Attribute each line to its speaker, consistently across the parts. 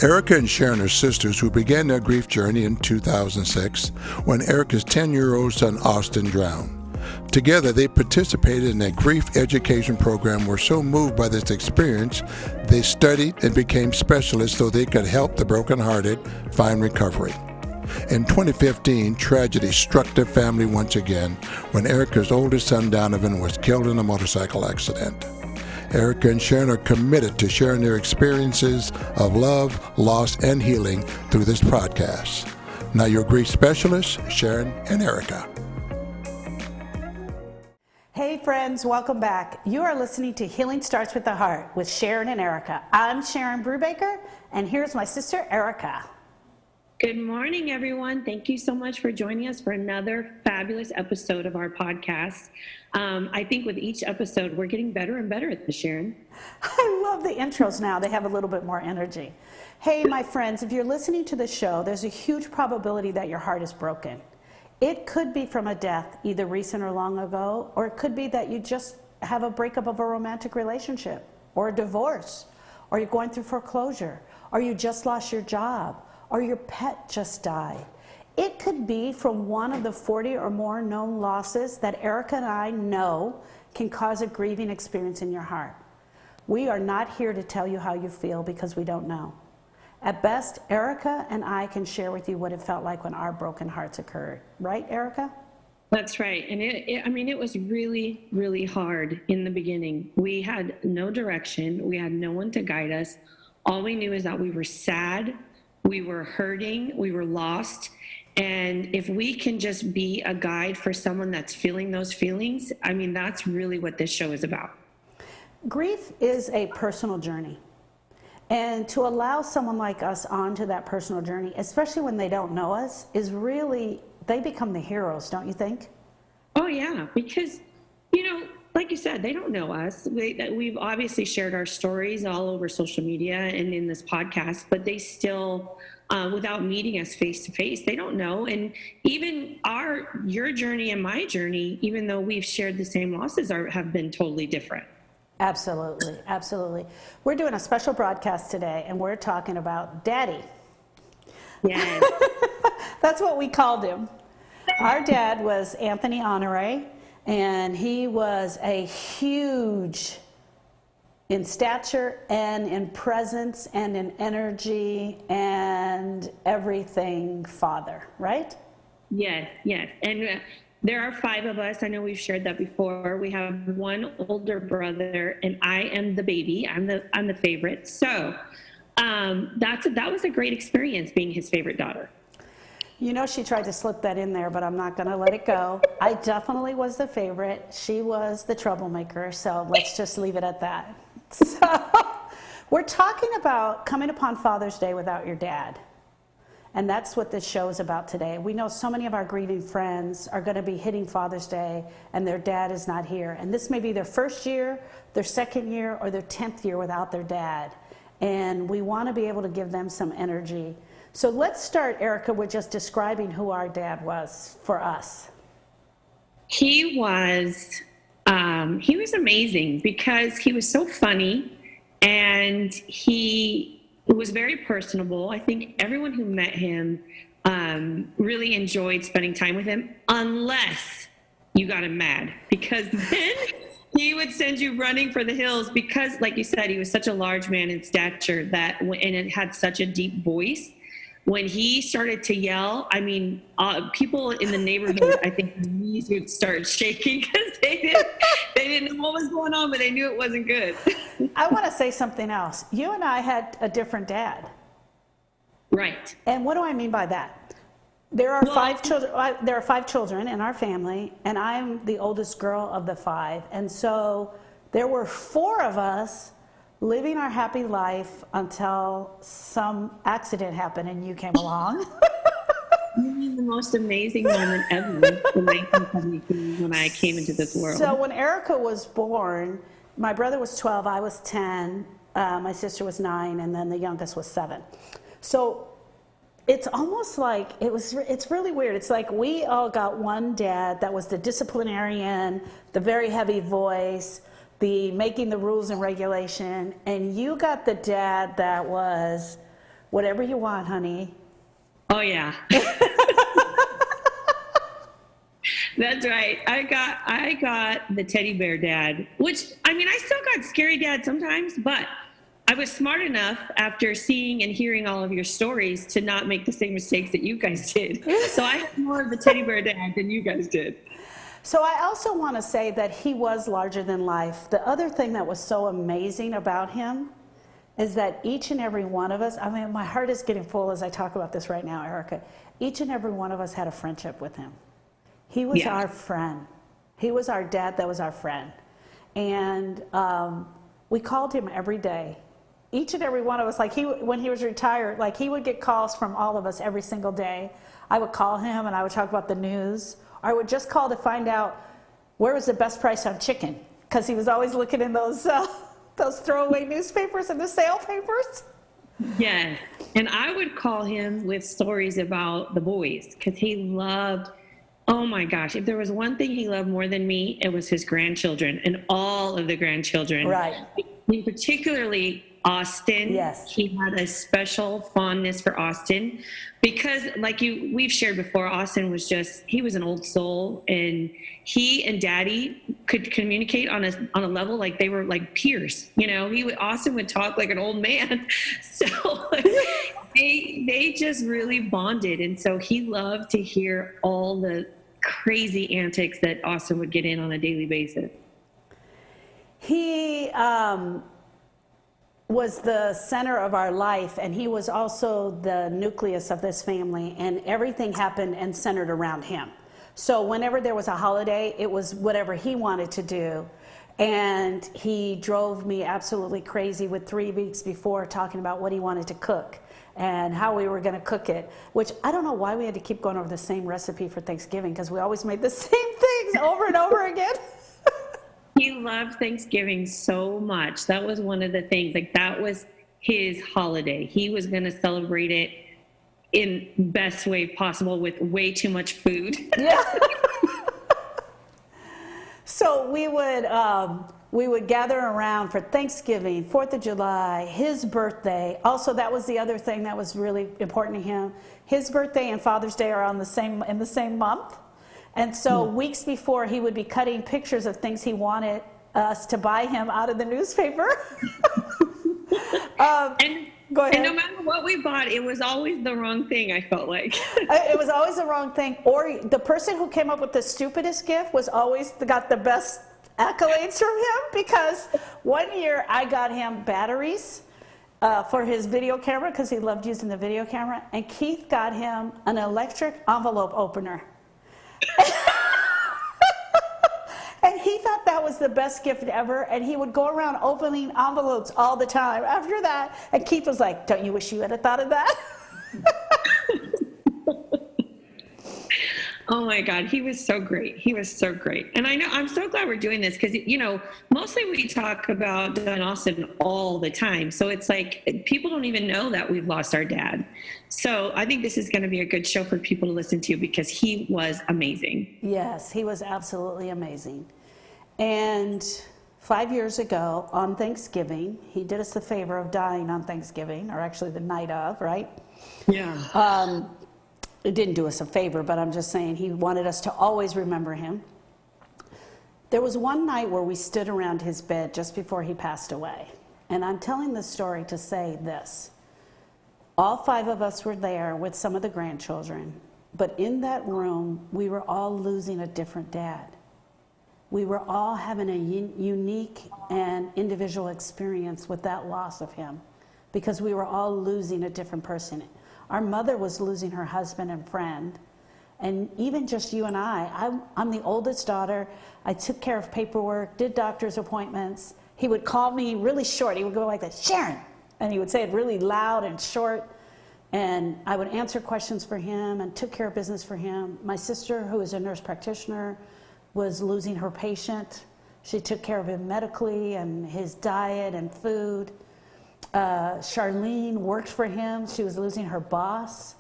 Speaker 1: Erica and Sharon are sisters who began their grief journey in 2006 when Erica's 10-year-old son Austin drowned. Together, they participated in a grief education program, were so moved by this experience, they studied and became specialists so they could help the brokenhearted find recovery. In 2015, tragedy struck their family once again when Erica's oldest son, Donovan, was killed in a motorcycle accident. Erica and Sharon are committed to sharing their experiences of love, loss, and healing through this podcast. Now your grief specialists, Sharon and Erica.
Speaker 2: Hey friends, welcome back. You are listening to Healing Starts with the Heart with Sharon and Erica. I'm Sharon Brubaker, and here's my sister Erica.
Speaker 3: Good morning, everyone. Thank you so much for joining us for another fabulous episode of our podcast. I think with each episode, we're getting better and better at this, Sharon.
Speaker 2: I love the intros now. They have a little bit more energy. Hey, my friends, if you're listening to the show, there's a huge probability that your heart is broken. It could be from a death, either recent or long ago, or it could be that you just have a breakup of a romantic relationship, or a divorce, or you're going through foreclosure, or you just lost your job, or your pet just died. It could be from one of the 40 or more known losses that Erica and I know can cause a grieving experience in your heart. We are not here to tell you how you feel because we don't know. At best, Erica and I can share with you what it felt like when our broken hearts occurred. Right, Erica?
Speaker 3: That's right. And it was really, really hard in the beginning. We had no direction. We had no one to guide us. All we knew is that we were sad, we were hurting, we were lost. And if we can just be a guide for someone that's feeling those feelings, that's really what this show is about.
Speaker 2: Grief is a personal journey. And to allow someone like us onto that personal journey, especially when they don't know us, is really, they become the heroes, don't you think?
Speaker 3: Oh, yeah, because, like you said, they don't know us. We've obviously shared our stories all over social media and in this podcast, but they still, without meeting us face to face, they don't know. And even your journey and my journey, even though we've shared the same losses, have been totally different.
Speaker 2: Absolutely, absolutely. We're doing a special broadcast today, and we're talking about Daddy.
Speaker 3: Yes.
Speaker 2: That's what we called him. Our dad was Anthony Honore, and he was a huge in stature and in presence and in energy and everything father, right?
Speaker 3: Yes. And there are 5 of us. I know we've shared that before. We have one older brother, and I am the baby. I'm the favorite. So that was a great experience being his favorite daughter.
Speaker 2: She tried to slip that in there, but I'm not going to let it go. I definitely was the favorite. She was the troublemaker. So let's just leave it at that. So we're talking about coming upon Father's Day without your dad. And that's what this show is about today. We know so many of our grieving friends are going to be hitting Father's Day and their dad is not here. And this may be their first year, their second year, or their 10th year without their dad. And we want to be able to give them some energy. So let's start, Erica, with just describing who our dad was for us.
Speaker 3: He was amazing because he was so funny and he was very personable. I think everyone who met him really enjoyed spending time with him, unless you got him mad, because then he would send you running for the hills because, like you said, he was such a large man in stature and it had such a deep voice. When he started to yell, people in the neighborhood, I think, knees would start shaking because they didn't know what was going on, but they knew it wasn't good.
Speaker 2: I want to say something else. You and I had a different dad.
Speaker 3: Right.
Speaker 2: And what do I mean by that? There are 5 children. There are 5 children in our family, and I'm the oldest girl of the 5. And so there were 4 of us living our happy life until some accident happened and you came along.
Speaker 3: You mean the most amazing moment ever in 1972 when I came into this world.
Speaker 2: So when Erica was born, my brother was 12, I was 10, my sister was 9, and then the youngest was 7. So it's almost like it's really weird. It's like we all got one dad that was the disciplinarian, the very heavy voice, the making the rules and regulation, and you got the dad that was Whatever you want, honey.
Speaker 3: Oh, yeah. That's right. I got the teddy bear dad, which, I mean, I still got scary dad sometimes, but I was smart enough after seeing and hearing all of your stories to not make the same mistakes that you guys did. So I had more of the teddy bear dad than you guys did.
Speaker 2: So I also want to say that he was larger than life. The other thing that was so amazing about him is that each and every one of us, I mean, my heart is getting full as I talk about this right now, Erica. Each and every one of us had a friendship with him. He was our friend. He was our dad that was our friend. And we called him every day. Each and every one of us, like when he was retired, like he would get calls from all of us every single day. I would call him and I would talk about the news. Or I would just call to find out where was the best price on chicken, because he was always looking in those throwaway newspapers and the sale papers.
Speaker 3: Yes. And I would call him with stories about the boys, because he loved, oh my gosh, if there was one thing he loved more than me, it was his grandchildren and all of the grandchildren.
Speaker 2: Right.
Speaker 3: Particularly Austin.
Speaker 2: Yes.
Speaker 3: He had a special fondness for Austin because, like we've shared before, Austin was he was an old soul, and he and Daddy could communicate on a level like they were like peers. You know, Austin would talk like an old man. So they just really bonded. And so he loved to hear all the crazy antics that Austin would get in on a daily basis.
Speaker 2: He was the center of our life, and he was also the nucleus of this family, and everything happened and centered around him. So whenever there was a holiday, it was whatever he wanted to do. And he drove me absolutely crazy with 3 weeks before talking about what he wanted to cook and how we were going to cook it, which I don't know why we had to keep going over the same recipe for Thanksgiving, because we always made the same things over and over again.
Speaker 3: He loved Thanksgiving so much. That was one of the things, like that was his holiday. He was going to celebrate it in best way possible with way too much food.
Speaker 2: Yeah. So we would gather around for Thanksgiving, 4th of July, his birthday. Also, that was the other thing that was really important to him. His birthday and Father's Day are in the same month. And so weeks before, he would be cutting pictures of things he wanted us to buy him out of the newspaper. Go ahead.
Speaker 3: And no matter what we bought, it was always the wrong thing, I felt like.
Speaker 2: It was always the wrong thing. Or the person who came up with the stupidest gift was always got the best accolades from him, because one year I got him batteries for his video camera, because he loved using the video camera, and Keith got him an electric envelope opener. And he thought that was the best gift ever, and he would go around opening envelopes all the time after that. And Keith was like, don't you wish you had thought of that?
Speaker 3: Oh my God, he was so great. He was so great. And I'm so glad we're doing this, because, you know, mostly we talk about Don Austin all the time. So it's like people don't even know that we've lost our dad. So I think this is going to be a good show for people to listen to, because he was amazing.
Speaker 2: Yes, he was absolutely amazing. And 5 years ago on Thanksgiving, he did us the favor of dying on Thanksgiving, or actually the night of, right?
Speaker 3: Yeah.
Speaker 2: It didn't do us a favor, but I'm just saying he wanted us to always remember him. There was one night where we stood around his bed just before he passed away. And I'm telling this story to say this. All 5 of us were there with some of the grandchildren, but in that room, we were all losing a different dad. We were all having a unique and individual experience with that loss of him, because we were all losing a different person. Our mother was losing her husband and friend. And even just you and I'm the oldest daughter. I took care of paperwork, did doctor's appointments. He would call me really short. He would go like this, Sharon. And he would say it really loud and short. And I would answer questions for him and took care of business for him. My sister, who is a nurse practitioner, was losing her patient. She took care of him medically and his diet and food. Charlene worked for him. She was losing her boss.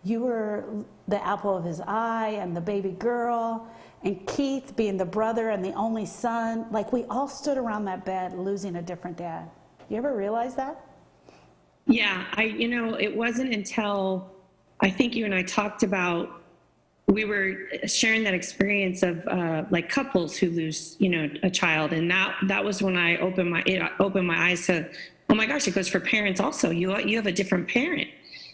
Speaker 2: You were the apple of his eye and the baby girl. And Keith, being the brother and the only son, like we all stood around that bed losing a different dad. You ever realize that?
Speaker 3: Yeah, it wasn't until I think you and I talked about, we were sharing that experience of like couples who lose, a child. And that was when it opened my eyes to, oh my gosh, it goes for parents also. You have a different parent.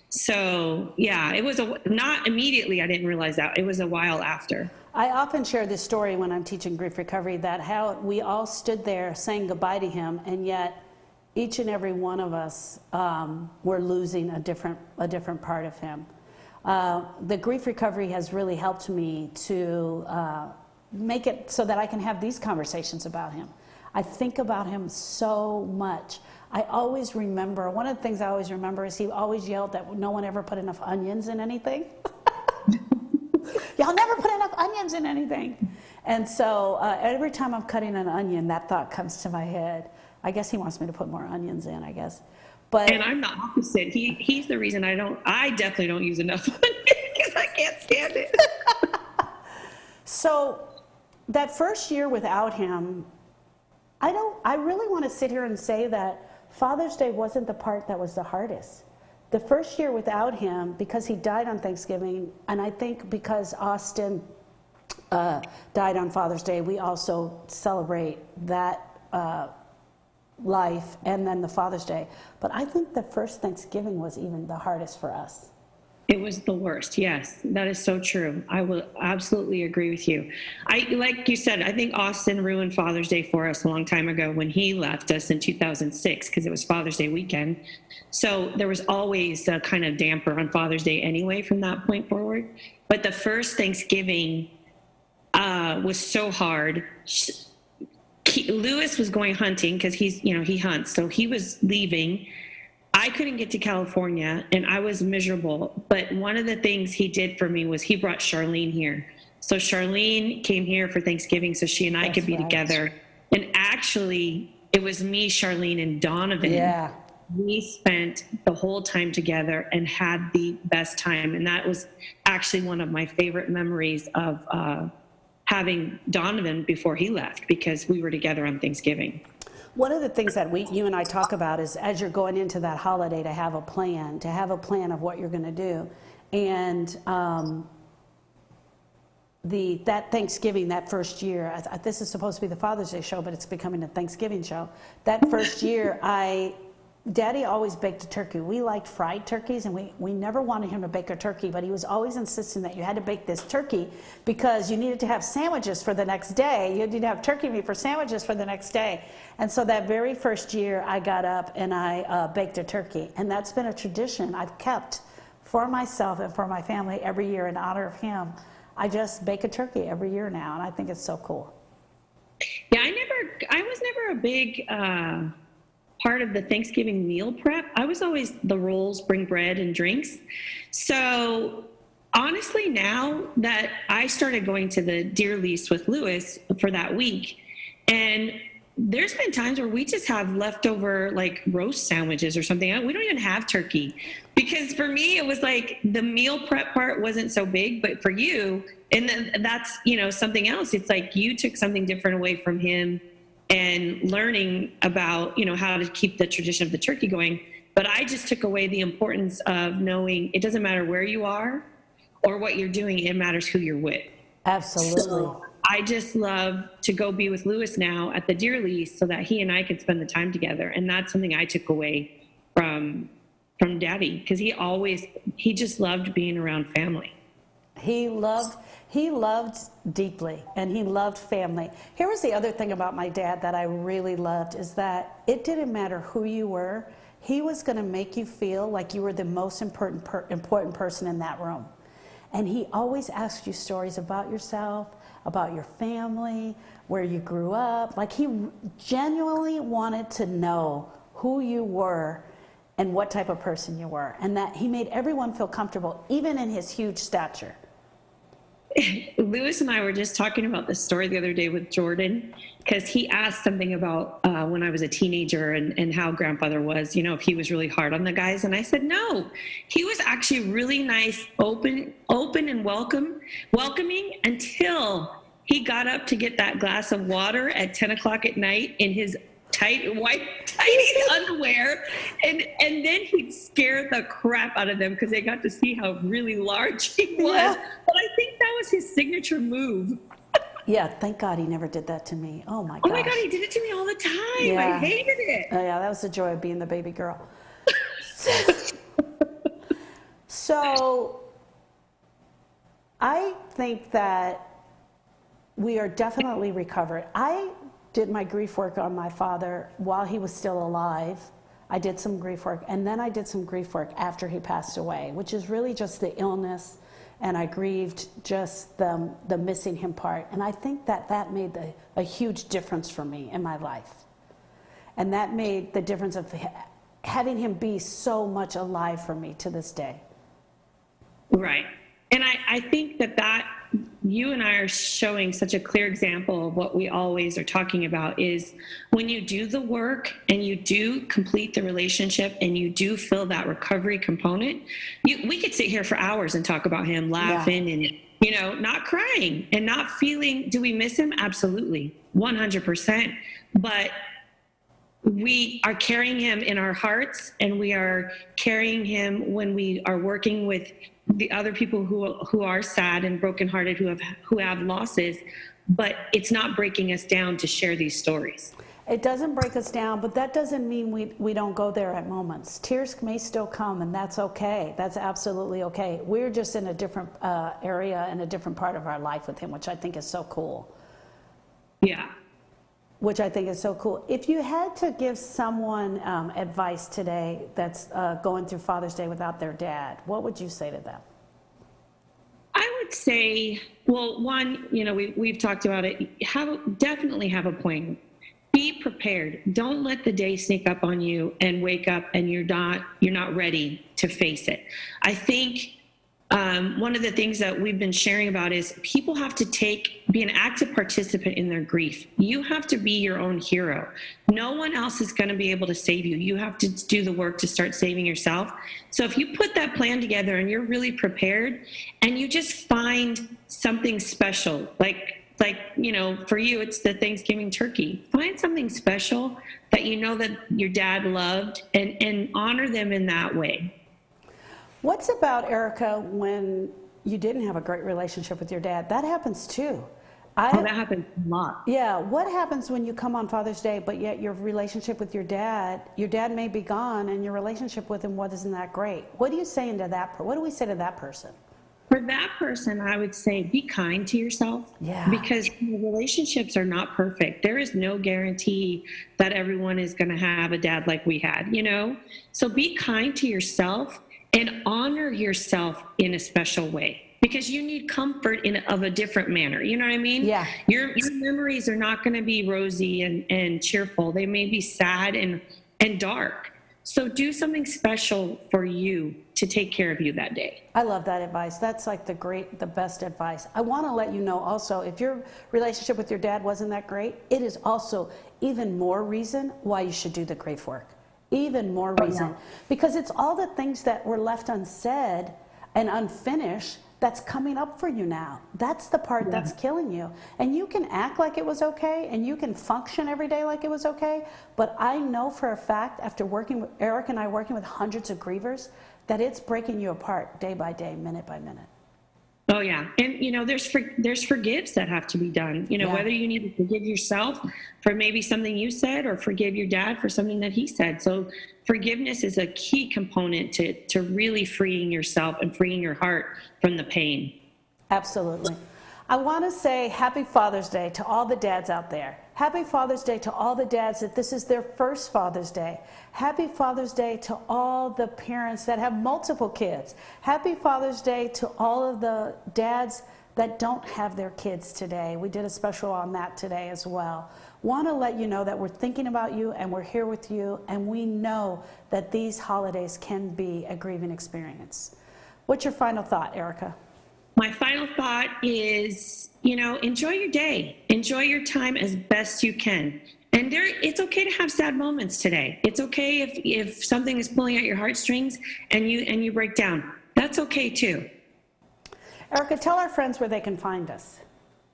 Speaker 3: So yeah, it was not immediately. I didn't realize that. It was a while after.
Speaker 2: I often share this story when I'm teaching grief recovery, that how we all stood there saying goodbye to him, and yet each and every one of us were losing a different part of him. The grief recovery has really helped me to make it so that I can have these conversations about him. I think about him so much. I always remember, one of the things I always remember is he always yelled that no one ever put enough onions in anything. Y'all never put enough onions in anything. And so every time I'm cutting an onion, that thought comes to my head. I guess he wants me to put more onions in, I guess.
Speaker 3: And I'm the opposite. He's the reason I definitely don't use enough onions because I can't stand it.
Speaker 2: So that first year without him, I really want to sit here and say that Father's Day wasn't the part that was the hardest. The first year without him, because he died on Thanksgiving, and I think because Austin died on Father's Day, we also celebrate that life and then the Father's Day. But I think the first Thanksgiving was even the hardest for us.
Speaker 3: It was the worst. Yes, that is so true. I will absolutely agree with you. Like you said, I think Austin ruined Father's Day for us a long time ago when he left us in 2006, because it was Father's Day weekend. So there was always a kind of damper on Father's Day anyway from that point forward. But the first Thanksgiving was so hard. Lewis was going hunting because he hunts. So he was leaving. I couldn't get to California and I was miserable. But one of the things he did for me was he brought Charlene here. So Charlene came here for Thanksgiving so she and I could be together. And actually, it was me, Charlene, and Donovan.
Speaker 2: Yeah.
Speaker 3: We spent the whole time together and had the best time. And that was actually one of my favorite memories of having Donovan before he left, because we were together on Thanksgiving.
Speaker 2: One of the things that you and I talk about is, as you're going into that holiday, to have a plan of what you're going to do. And that Thanksgiving, that first year, this is supposed to be the Father's Day show, but it's becoming a Thanksgiving show. That first year, Daddy always baked a turkey. We liked fried turkeys, and we never wanted him to bake a turkey, but he was always insisting that you had to bake this turkey because you needed to have sandwiches for the next day. You needed to have turkey meat for sandwiches for the next day. And so that very first year, I got up and I baked a turkey. And that's been a tradition I've kept for myself and for my family every year in honor of him. I just bake a turkey every year now, and I think it's so cool.
Speaker 3: Yeah, I was never a big part of the Thanksgiving meal prep. I was always the rolls, bring bread and drinks. So honestly, now that I started going to the deer lease with Lewis for that week, and there's been times where we just have leftover like roast sandwiches or something. We don't even have turkey, because for me, it was like the meal prep part wasn't so big, but for you, and then that's, something else. It's like you took something different away from him and learning about, how to keep the tradition of the turkey going. But I just took away the importance of knowing it doesn't matter where you are or what you're doing, it matters who you're with.
Speaker 2: Absolutely.
Speaker 3: So I just love to go be with Lewis now at the deer lease so that he and I could spend the time together. And that's something I took away from Daddy, because he just loved being around family. He loved
Speaker 2: deeply, and he loved family. Here was the other thing about my dad that I really loved, is that it didn't matter who you were. He was going to make you feel like you were the most important person in that room. And he always asked you stories about yourself, about your family, where you grew up. Like, he genuinely wanted to know who you were and what type of person you were. And that he made everyone feel comfortable, even in his huge stature.
Speaker 3: Lewis and I were just talking about this story the other day with Jordan, because he asked something about when I was a teenager and how grandfather was, if he was really hard on the guys. And I said, no, he was actually really nice, open and welcoming, until he got up to get that glass of water at 10 o'clock at night in his tight underwear, and then he'd scare the crap out of them because they got to see how really large he was.
Speaker 2: Yeah.
Speaker 3: But I think that was his signature move.
Speaker 2: Yeah, thank God he never did that to me. Oh my
Speaker 3: Oh
Speaker 2: gosh.
Speaker 3: my God, he did it to me all the time.
Speaker 2: Yeah.
Speaker 3: I hated it.
Speaker 2: Oh yeah, that was the joy of being the baby girl. So I think that we are definitely recovered. I did my grief work on my father while he was still alive. I did some grief work, and then I did some grief work after he passed away, which is really just the illness, and I grieved just the missing him part. And I think that made a huge difference for me in my life. And that made the difference of having him be so much alive for me to this day.
Speaker 3: Right. And I think that you and I are showing such a clear example of what we always are talking about is when you do the work and you do complete the relationship and you do feel that recovery component, we could sit here for hours and talk about him laughing and, not crying and not feeling, do we miss him? Absolutely. 100%. But we are carrying him in our hearts, and we are carrying him when we are working with the other people who are sad and brokenhearted, who have losses, but it's not breaking us down to share these stories.
Speaker 2: It doesn't break us down, but that doesn't mean we don't go there at moments. Tears may still come, and that's okay. That's absolutely okay. We're just in a different area and a different part of our life with him, which I think is so cool.
Speaker 3: Yeah.
Speaker 2: Which I think is so cool. If you had to give someone advice today that's going through Father's Day without their dad, what would you say to them?
Speaker 3: I would say, well, one, we've talked about it. Definitely have a plan. Be prepared. Don't let the day sneak up on you and wake up and you're not ready to face it. I think one of the things that we've been sharing about is people have to be an active participant in their grief. You have to be your own hero. No one else is going to be able to save you. You have to do the work to start saving yourself. So if you put that plan together and you're really prepared and you just find something special, like, for you, it's the Thanksgiving turkey. Find something special that that your dad loved and honor them in that way.
Speaker 2: What's about, Erica, when you didn't have a great relationship with your dad? That happens too.
Speaker 3: That happens a lot.
Speaker 2: Yeah. What happens when you come on Father's Day, but yet your relationship with your dad may be gone and your relationship with him wasn't that great? What do you say to that? What do we say to that person?
Speaker 3: For that person, I would say be kind to yourself.
Speaker 2: Yeah.
Speaker 3: Because relationships are not perfect. There is no guarantee that everyone is going to have a dad like we had, So be kind to yourself and honor yourself in a special way, because you need comfort of a different manner. You know what I mean?
Speaker 2: Yeah.
Speaker 3: Your memories are not going to be rosy and cheerful. They may be sad and dark. So do something special for you to take care of you that day.
Speaker 2: I love that advice. That's like the best advice. I want to let you know also, if your relationship with your dad wasn't that great, it is also even more reason why you should do the grief work. Even more reason. Because it's all the things that were left unsaid and unfinished that's coming up for you now. That's the part that's killing you. And you can act like it was okay, and you can function every day like it was okay, but I know for a fact, after working with Eric and I, working with hundreds of grievers, that it's breaking you apart day by day, minute by minute.
Speaker 3: Oh yeah. And there's forgives that have to be done, whether you need to forgive yourself for maybe something you said or forgive your dad for something that he said. So forgiveness is a key component to really freeing yourself and freeing your heart from the pain.
Speaker 2: Absolutely. I want to say happy Father's Day to all the dads out there. Happy Father's Day to all the dads that this is their first Father's Day. Happy Father's Day to all the parents that have multiple kids. Happy Father's Day to all of the dads that don't have their kids today. We did a special on that today as well. Want to let you know that we're thinking about you and we're here with you, and we know that these holidays can be a grieving experience. What's your final thought, Erica?
Speaker 3: My final thought is, enjoy your day. Enjoy your time as best you can. And it's okay to have sad moments today. It's okay if something is pulling at your heartstrings and you break down. That's okay too.
Speaker 2: Erica, tell our friends where they can find us.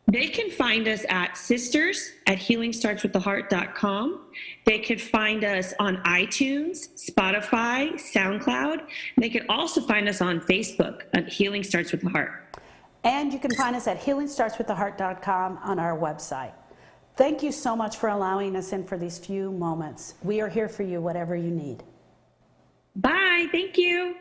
Speaker 3: They can find us at sisters@healingstartswiththeheart.com. They could find us on iTunes, Spotify, SoundCloud. And they could also find us on Facebook at Healing Starts with the Heart.
Speaker 2: And you can find us at healingstartswiththeheart.com on our website. Thank you so much for allowing us in for these few moments. We are here for you, whatever you need.
Speaker 3: Bye. Thank you.